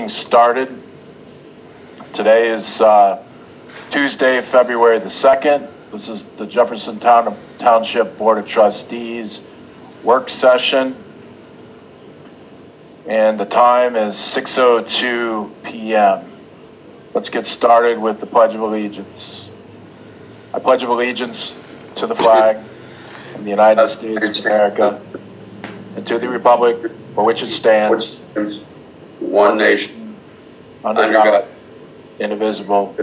Started. Today is Tuesday, February the 2nd. This is the Jefferson Township Board of Trustees work session. And the time is 6:02 p.m. Let's get started with the Pledge of Allegiance. I pledge of allegiance to the flag of the United States of America and to the republic for which it stands, one nation, under God, indivisible,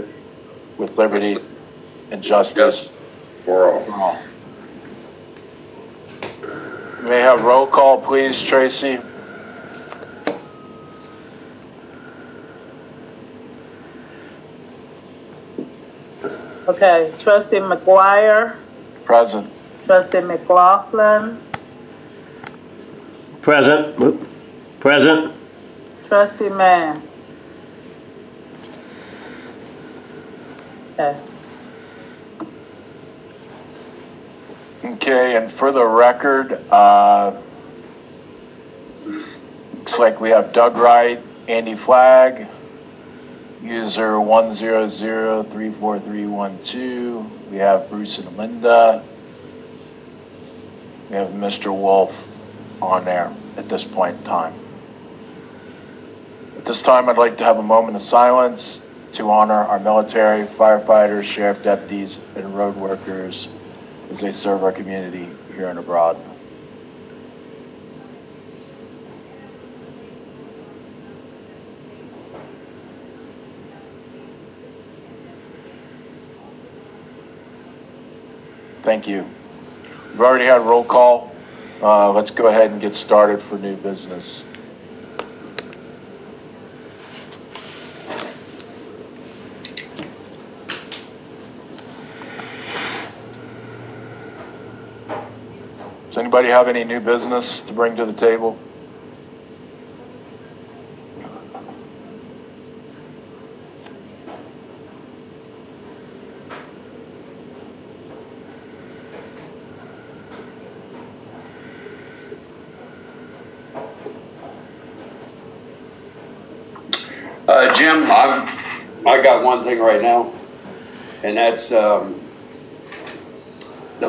with liberty and justice for all. May I have roll call, please, Tracy? Okay, Trustee McGuire, Present. Trustee McLaughlin, Present. Present. Trustee Mann. Okay. Okay, and for the record, looks like we have Doug Wright, Andy Flagg, user 100-34312. We have Bruce and Linda. We have Mr. Wolf on there at this point in time. At this time, I'd like to have a moment of silence to honor our military, firefighters, sheriff deputies, and road workers as they serve our community here and abroad. Thank you. We've already had roll call. Let's go ahead and get started for new business. Does anybody have any new business to bring to the table? Jim, I got one thing right now, and that's the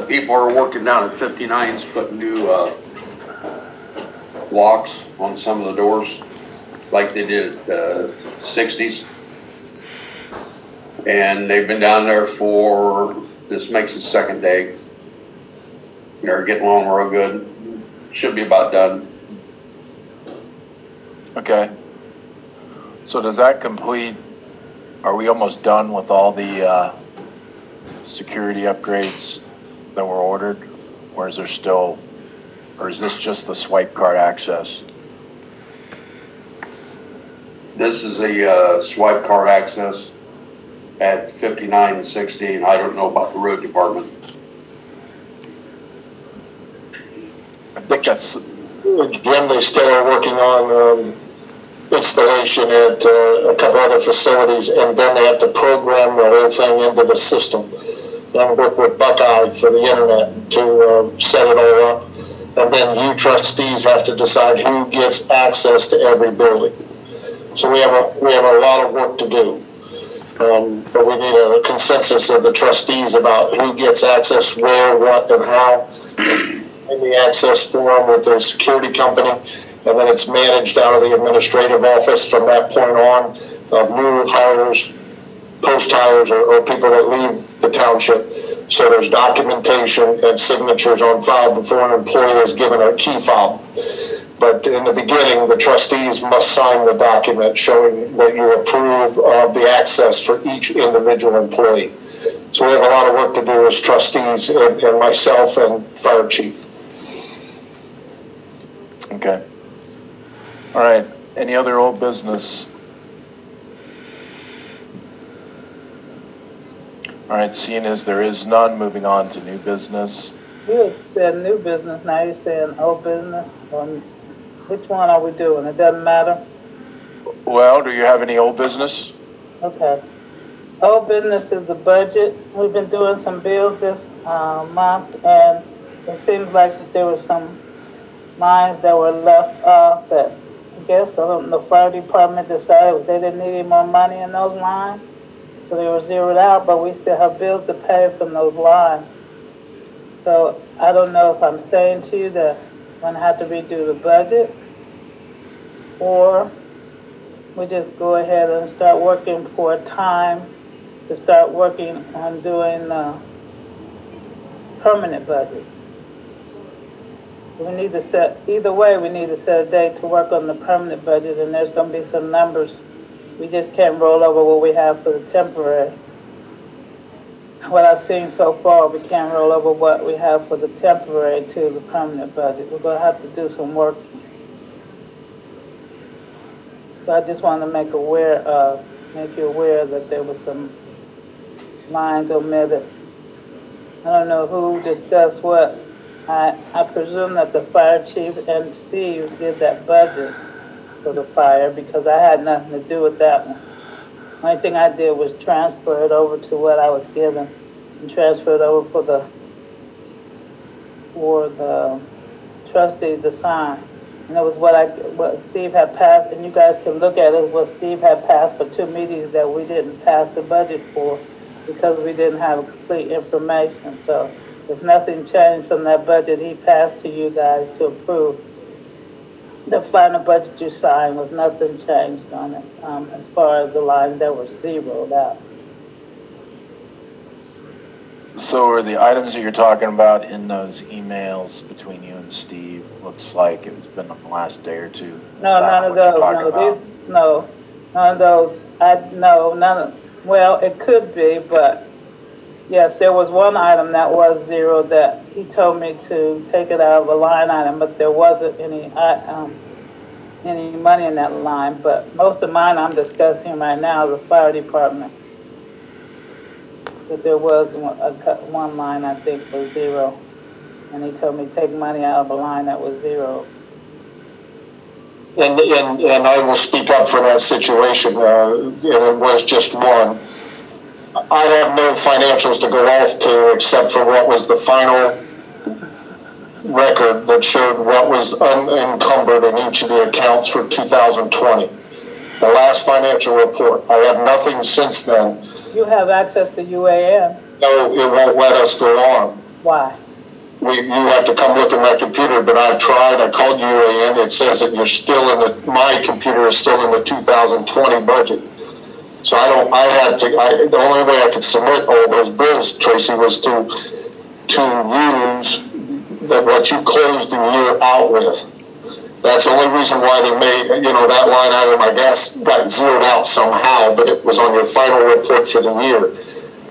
people are working down at 59's putting new locks on some of the doors like they did at 60's. And they've been down there for, this makes the second day. They're getting along real good. Should be about done. Okay. So does that complete, are we almost done with all the security upgrades that were ordered? Or is there still, or is this just the swipe card access? This is a swipe card access at 59 and 60, and I don't know about the road department. I think that's... Jim, they still are working on installation at a couple other facilities, and then they have to program the whole thing into the system. Then work with Buckeye for the internet to set it all up. And then you trustees have to decide who gets access to every building. So we have a lot of work to do. But we need a consensus of the trustees about who gets access, where, what, and how. In the access form with the security company, and then it's managed out of the administrative office from that point on. New hires, post hires, or people that leave the township. So there's documentation and signatures on file before an employee is given a key fob. But in the beginning, the trustees must sign the document showing that you approve of the access for each individual employee. So we have a lot of work to do as trustees and myself and fire chief. Okay. All right. Any other old business? All right. Seeing as there is none, moving on to new business. You said new business, now you're saying old business. Which one are we doing? It doesn't matter? Well, do you have any old business? Okay. Old business is the budget. We've been doing some bills this month, and it seems like there were some lines that were left off that guess, the fire department decided they didn't need any more money in those lines. So they were zeroed out, but we still have bills to pay from those lines. So I don't know if I'm saying to you that I'm gonna have to redo the budget, or we just go ahead and start working for a time to start working on doing the permanent budget. We need to set, either way, we need to set a date to work on the permanent budget, and there's gonna be some numbers. We just can't roll over what we have for the temporary. What I've seen so far, we can't roll over what we have for the temporary to the permanent budget. We're gonna have to do some work. So I just want to make you aware that there was some lines omitted. I don't know who discussed what. I presume that the fire chief and Steve did that budget for the fire, because I had nothing to do with that one. The only thing I did was transfer it over to what I was given, and transfer it over for the trustees to sign. And it was what Steve had passed, and you guys can look at it, what Steve had passed for 2 meetings that we didn't pass the budget for because we didn't have complete information. So there's nothing changed from that budget he passed to you guys to approve. The final budget you signed was nothing changed on it, as far as the lines that were zeroed out. So are the items that you're talking about in those emails between you and Steve, looks like it's been the last day or two? No, none of those. No, none of those. None of. Well, it could be, but yes, there was one item that was zero that he told me to take it out of a line item, but there wasn't any money in that line. But most of mine I'm discussing right now, the fire department. But there was one line I think was zero, and he told me to take money out of a line that was zero. And I will speak up for that situation, and it was just one. I have no financials to go off to except for what was the final record that showed what was unencumbered in each of the accounts for 2020. The last financial report. I have nothing since then. You have access to UAN. No, it won't let us go on. Why? You have to come look at my computer, but I've tried. I called UAN. It says that you're still my computer is still in the 2020 budget. So the only way I could submit all those bills, Tracy, was to use what you closed the year out with. That's the only reason why they made, that line item, I guess, got zeroed out somehow, but it was on your final report for the year.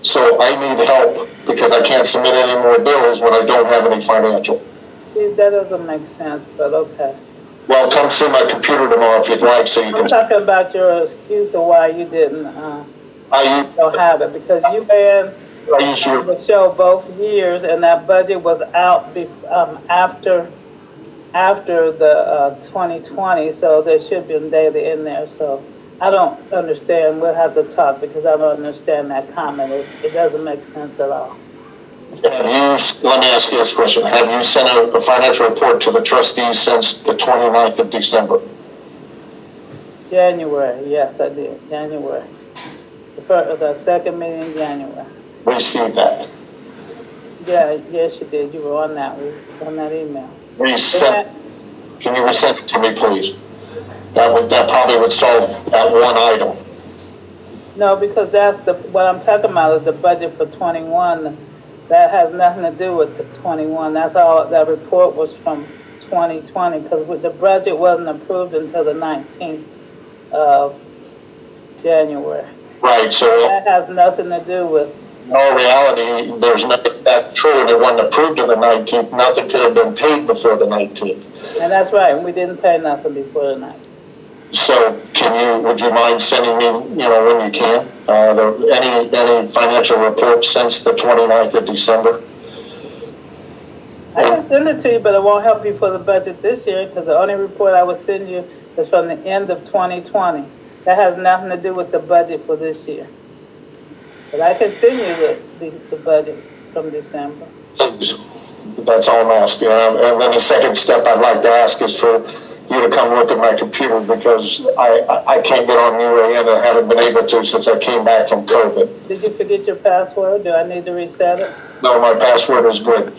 So I need help because I can't submit any more bills when I don't have any financial. See, that doesn't make sense, but okay. Well, come see my computer tomorrow if you'd like, so you can. I'm talking about your excuse of why you didn't don't have it, because you had to show both years, and that budget was out after the 2020, so there should be data in there. So I don't understand. We'll have to talk because I don't understand that comment. It doesn't make sense at all. Let me ask you this question. Have you sent a financial report to the trustees since the 29th of December? January, yes, I did. January. The second meeting in January. Received that. Yeah, yes, you did. You were on that email. Can you resend it to me, please? That probably would solve that one item. No, because what I'm talking about is the budget for 21. That has nothing to do with the 21. That's all. That report was from 2020 because the budget wasn't approved until the 19th of January. Right. So that has nothing to do with. In all reality, there's nothing that true. It wasn't approved on the 19th. Nothing could have been paid before the 19th. And that's right. We didn't pay nothing before the 19th. So would you mind sending me, when you can, any financial reports since the 29th of December? I can send it to you, but it won't help you for the budget this year because the only report I would send you is from the end of 2020. That has nothing to do with the budget for this year. But I can send you the budget from December. Please. That's all I'm asking. And then the second step I'd like to ask is for you to come look at my computer because I can't get on UAN and haven't been able to since I came back from COVID. Did you forget your password? Do I need to reset it? No, my password is good.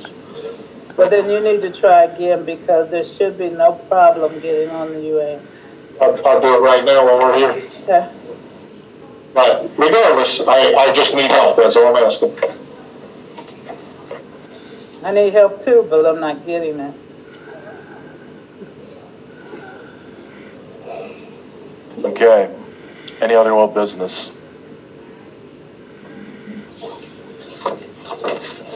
Well, then you need to try again because there should be no problem getting on the UAN. I'll do it right now while we're here. Okay. But regardless, I just need help. That's all I'm asking. I need help too, but I'm not getting it. Okay. Any other old business?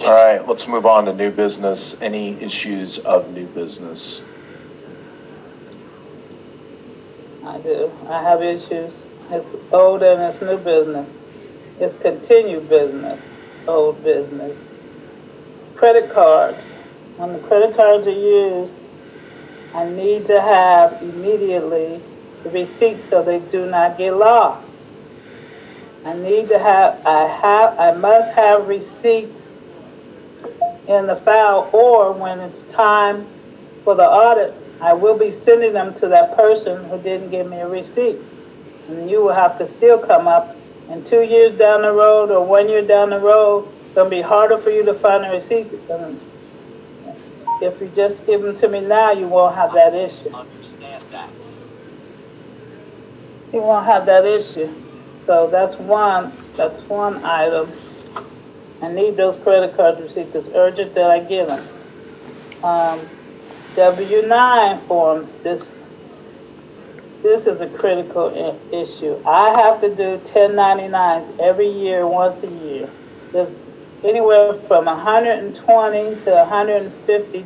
All right, let's move on to new business. Any issues of new business? I do. I have issues. It's old and it's new business. It's continued business, old business. Credit cards. When the credit cards are used, I need to have immediately the receipts so they do not get lost. I must have receipts in the file, or when it's time for the audit, I will be sending them to that person who didn't give me a receipt. And you will have to still come up, and 2 years down the road or 1 year down the road, it's going to be harder for you to find the receipts. If you just give them to me now, you won't have that issue. You won't have that issue. So that's one item. I need those credit card receipts. It's urgent that I get them. W-9 forms. This is a critical issue. I have to do 1099s every year, once a year. There's anywhere from 120 to 150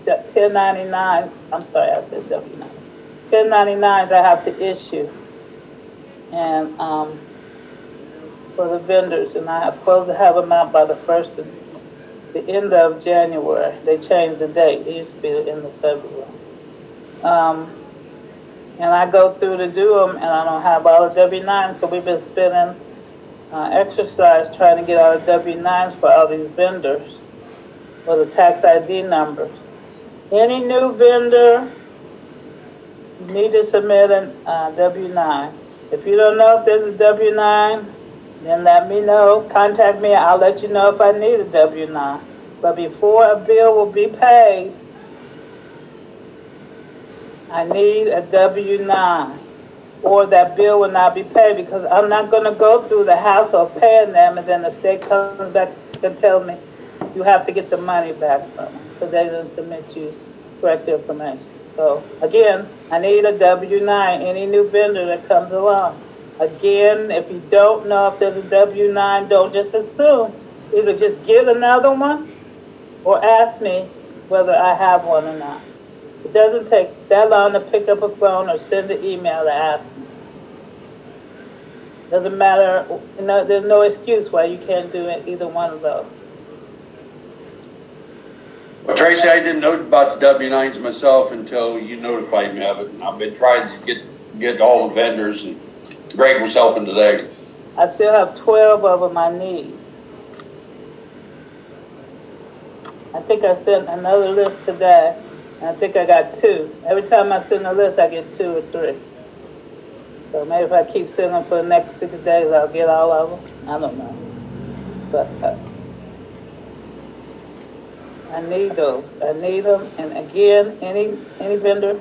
1099s. I'm sorry, I said W-9. 1099s I have to issue. And for the vendors, and I'm supposed to have them out by the end of January. They changed the date. It used to be the end of February. And I go through to do them, and I don't have all the W-9s, so we've been spending exercise trying to get all the W-9s for all these vendors, for the tax ID numbers. Any new vendor, you need to submit a W-9. If you don't know if there's a W-9, then let me know. Contact me. I'll let you know if I need a W-9. But before a bill will be paid, I need a W-9, or that bill will not be paid, because I'm not going to go through the hassle of paying them, and then the state comes back and tells me you have to get the money back from them because they didn't submit you correct information. So again, I need a W-9, any new vendor that comes along. Again, if you don't know if there's a W-9, don't just assume. Either just get another one or ask me whether I have one or not. It doesn't take that long to pick up a phone or send an email to ask me. Doesn't matter, there's no excuse why you can't do either one of those. Well, Tracy, I didn't know about the W-9s myself until you notified me of it. And I've been trying to get all the vendors, and Greg was helping today. I still have 12 of them I need. I think I sent another list today, and I think I got 2. Every time I send a list, I get 2 or 3. So maybe if I keep sending them for the next 6 days, I'll get all of them. I don't know. But I need those. I need them. And again, any vendor,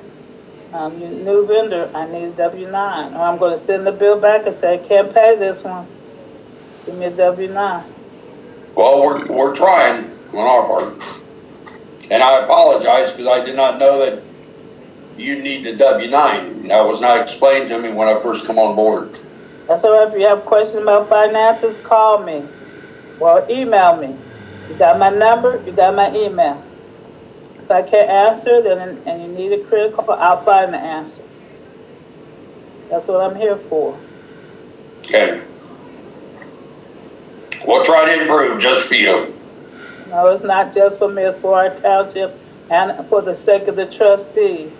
new vendor, I need a W-9. Or I'm going to send the bill back and say, I can't pay this one. Give me a W-9. Well, we're trying on our part. And I apologize because I did not know that you need a W-9. That was not explained to me when I first come on board. That's all right. If you have questions about finances, call me or email me. You got my number, you got my email. If I can't answer, then and you need a critical, I'll find the answer. That's what I'm here for. Okay. We'll try to improve just for you. No, it's not just for me, it's for our township and for the sake of the trustees.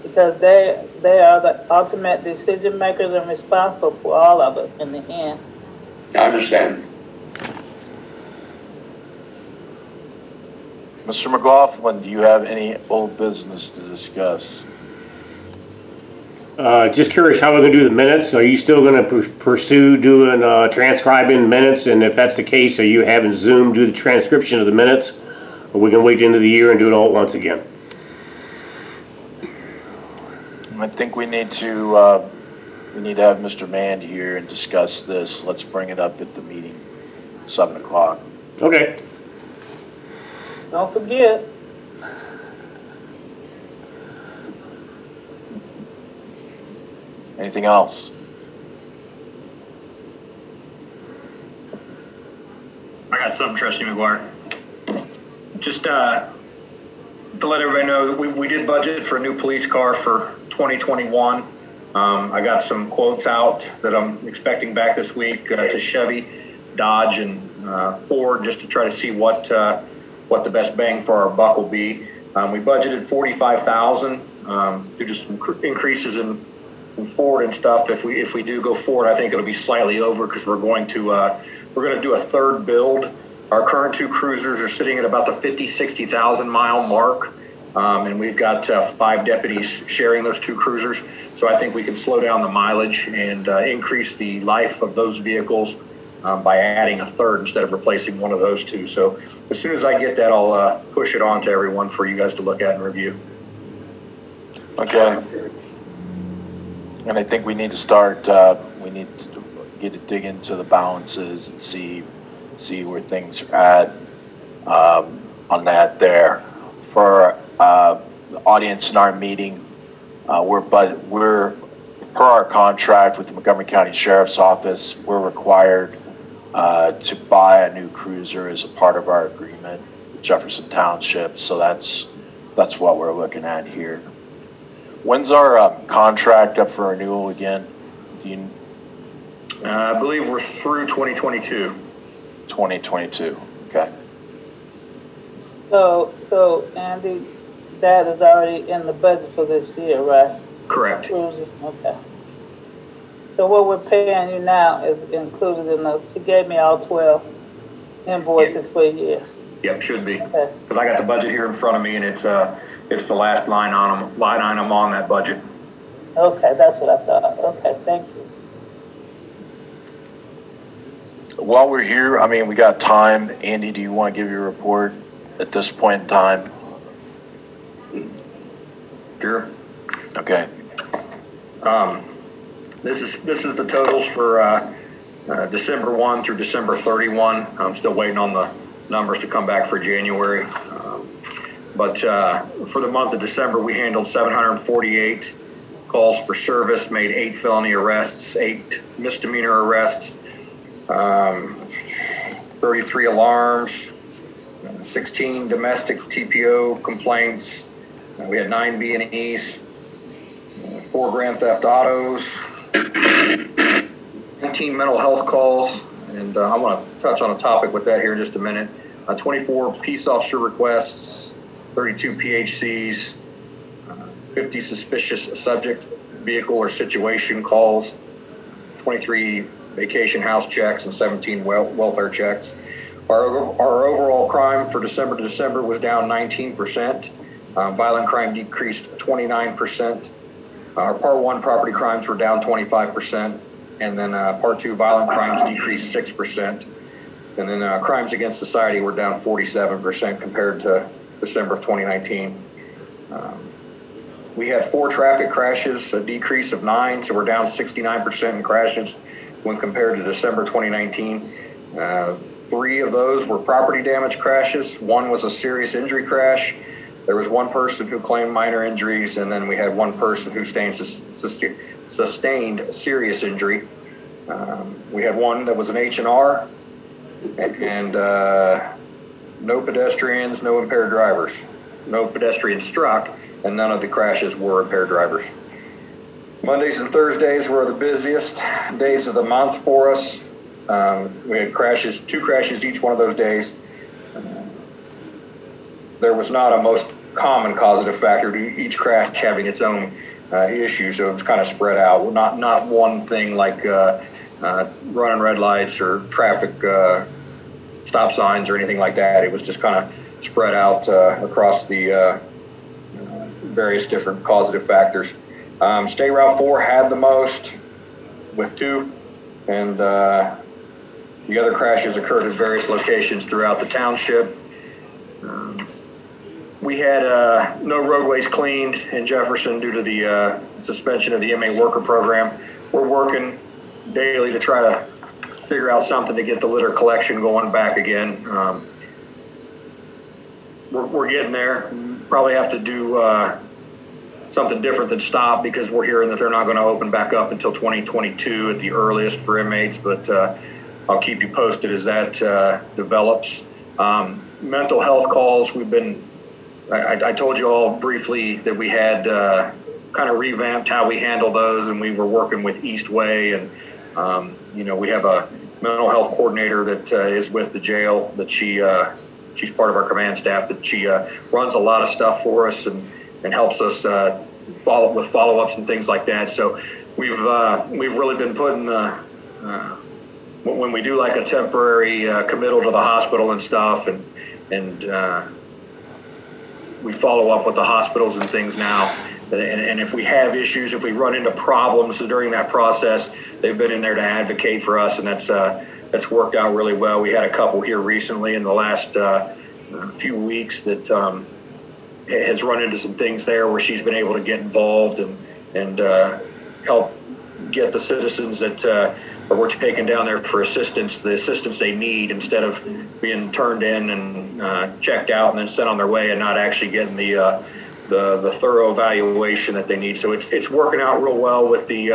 Because they are the ultimate decision makers and responsible for all of it in the end. I understand. Mr. McLaughlin, do you have any old business to discuss? Just curious how we're gonna do the minutes. Are you still gonna pursue doing transcribing minutes? And if that's the case, are you having Zoom do the transcription of the minutes? Or we can wait the end of the year and do it all at once again? I think we need to have Mr. Mand here and discuss this. Let's bring it up at the meeting, 7 o'clock. Okay. Don't forget. Anything else? I got something, Trustee McGuire. Just to let everybody know, we did budget for a new police car for 2021. I got some quotes out that I'm expecting back this week to Chevy, Dodge, and Ford, just to try to see what the best bang for our buck will be. We budgeted $45,000 due to some increases in Ford and stuff. If we do go forward, I think it'll be slightly over because we're going to do a third build. Our current two cruisers are sitting at about the 60,000 mile mark, and we've got 5 deputies sharing those two cruisers. So I think we can slow down the mileage and increase the life of those vehicles by adding a third instead of replacing one of those two. So as soon as I get that, I'll push it on to everyone for you guys to look at and review. Okay. And I think we need to start, we need to dig into the balances and see where things are at on that there. For the audience in our meeting, we're per our contract with the Montgomery County Sheriff's Office, we're required to buy a new cruiser as a part of our agreement with Jefferson Township. So that's what we're looking at here. When's our contract up for renewal again? Do you? I believe we're through 2022. 2022. Okay. So Andy, that is already in the budget for this year, right? Correct. Okay. So what we're paying you now is included in those. He gave me all 12 invoices for a year. Yep, should be. Okay. Because I got the budget here in front of me, and it's the last line item on that budget. Okay, that's what I thought. Okay, thank you. While we're here, I mean, we got time. Andy, do you want to give your report at this point in time? Sure. Okay. This is the totals for December 1 through December 31. I'm still waiting on the numbers to come back for January. But for the month of December, we handled 748 calls for service, made 8 felony arrests, 8 misdemeanor arrests, 33 alarms, 16 domestic TPO complaints. We had 9 B&Es, 4 grand theft autos, 19 mental health calls, and I want to touch on a topic with that here in just a minute. 24 peace officer requests, 32 PHCs, 50 suspicious subject, vehicle, or situation calls, 23 vacation house checks, and 17 welfare checks. Our overall crime for December to December was down 19%. Violent crime decreased 29%. Our Part 1 property crimes were down 25%. And then Part 2 violent crimes decreased 6%. And then crimes against society were down 47% compared to December of 2019. We had 4 traffic crashes, a decrease of 9, so we're down 69% in crashes when compared to December 2019. 3 of those were property damage crashes. 1 was a serious injury crash. There was 1 person who claimed minor injuries, and then we had 1 person who sustained serious injury. We had 1 that was an H&R, and no pedestrians, no impaired drivers. No pedestrians struck, and none of the crashes were impaired drivers. Mondays and Thursdays were the busiest days of the month for us. We had 2 crashes each one of those days. There was not a most common causative factor to each crash having its own issue, so it was kind of spread out. Not one thing like running red lights or traffic stop signs or anything like that. It was just kind of spread out across the various different causative factors. State Route 4 had the most with 2, and the other crashes occurred at various locations throughout the township. We had no roadways cleaned in Jefferson due to the suspension of the inmate worker program. We're working daily to try to figure out something to get the litter collection going back again. We're getting there. Probably have to do something different than stop, because we're hearing that they're not going to open back up until 2022 at the earliest for inmates, but I'll keep you posted as that develops. Mental health calls, we've been, I told you all briefly that we had kind of revamped how we handle those, and we were working with Eastway, and you know, we have a mental health coordinator that is with the jail, that she's part of our command staff, that she runs a lot of stuff for us and helps us follow with follow-ups and things like that. So we've really been putting when we do like a temporary committal to the hospital and stuff, and we follow up with the hospitals and things now. And if we have issues, if we run into problems during that process, they've been in there to advocate for us, and that's worked out really well. We had a couple here recently in the last few weeks that has run into some things there where she's been able to get involved and help get the citizens that we're taking down there for assistance, the assistance they need, instead of being turned in and checked out and then sent on their way and not actually getting the thorough evaluation that they need. So it's working out real well with the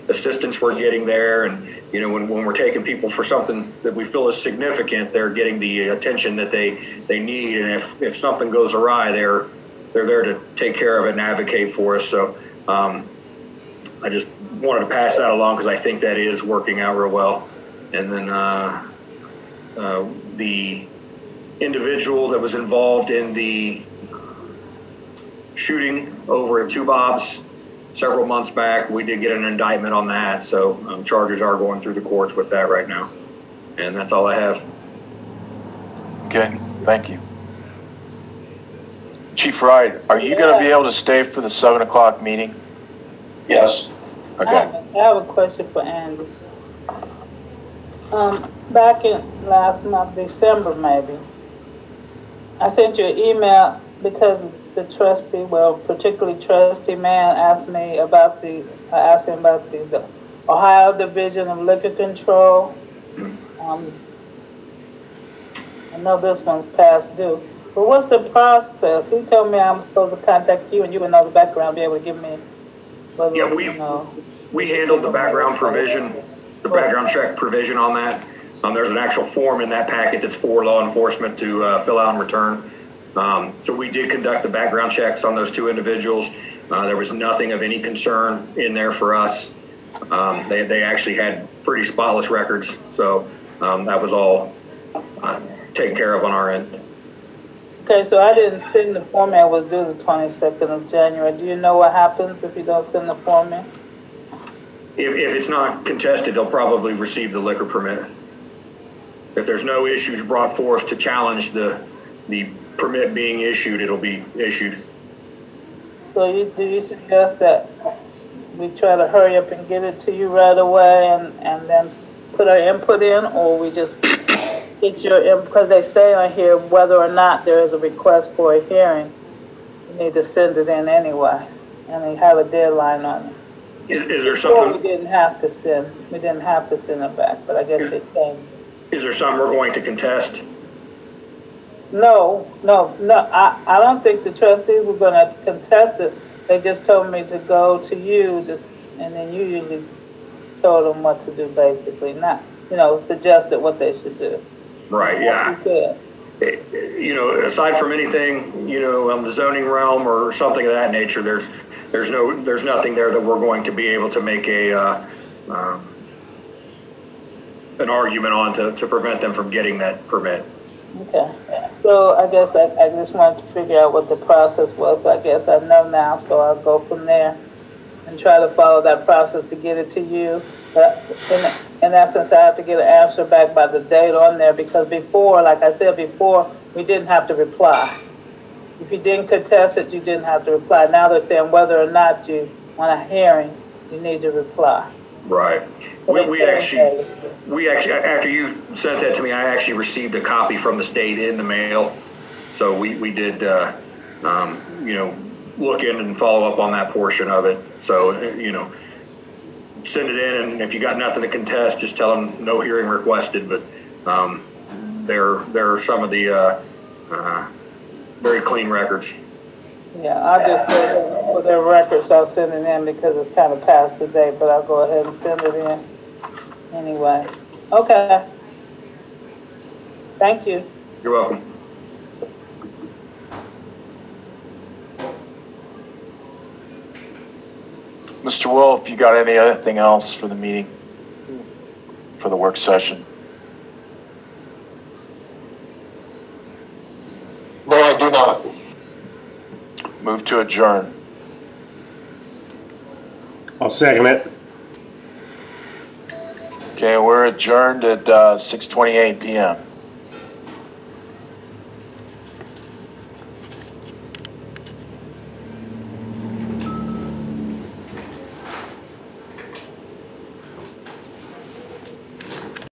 assistance we're getting there. And you know, when we're taking people for something that we feel is significant, they're getting the attention that they need. And if something goes awry, they're there to take care of it and advocate for us. So I just wanted to pass that along, because I think that is working out real well. And then the individual that was involved in the shooting over at Two Bob's several months back, we did get an indictment on that. So charges are going through the courts with that right now. And that's all I have. Okay, thank you. Chief Wright, are you going to be able to stay for the 7 o'clock meeting? Yes. Okay. I have a question for Andy. Back in last month, December maybe, I sent you an email because the trustee, well, particularly trustee man, asked me about I asked him about the Ohio Division of Liquor Control. I know this one's past due, but what's the process? He told me I'm supposed to contact you, and you would know the background, be able to give me. Yeah, we handled the background provision, the background check provision on that. There's an actual form in that packet that's for law enforcement to fill out and return. So we did conduct the background checks on those 2 individuals. There was nothing of any concern in there for us. They actually had pretty spotless records. So that was all taken care of on our end. Okay, so I didn't send the form in. It was due the 22nd of January. Do you know what happens if you don't send the form in? If it's not contested, they'll probably receive the liquor permit. If there's no issues brought forth to challenge the permit being issued, it'll be issued. So do you suggest that we try to hurry up and get it to you right away and then put our input in, or we just get your input? Because they say on here whether or not there is a request for a hearing, you need to send it in anyways, and they have a deadline on it. Is there something? We didn't have to send it back, but I guess it came. Is there something we're going to contest? No. I don't think the trustees were going to contest it. They just told me to go to you, and then you usually told them what to do, basically, not, suggested what they should do. Right, yeah. Aside from anything, on the zoning realm or something of that nature, there's nothing there that we're going to be able to make an argument on to prevent them from getting that permit. Okay. So I guess I just wanted to figure out what the process was. So I guess I know now, so I'll go from there and try to follow that process to get it to you. But in essence, I have to get an answer back by the date on there, because before, like I said before, we didn't have to reply. If you didn't contest it, you didn't have to reply. Now they're saying whether or not you want a hearing, you need to reply. Right. We actually, after you sent that to me, I actually received a copy from the state in the mail. So we did, you know, look in and follow up on that portion of it. So, you know, send it in, and if you got nothing to contest, just tell them no hearing requested. But there are some of the very clean records. Yeah, I'll just for their records, I'll send it in because it's kind of past the date, but I'll go ahead and send it in anyway. Okay. Thank you. You're welcome. Mr. Wolf, you got anything else for the meeting, for the work session? No, I do not. Move to adjourn. I'll second it. Okay, we're adjourned at 6:28 p.m.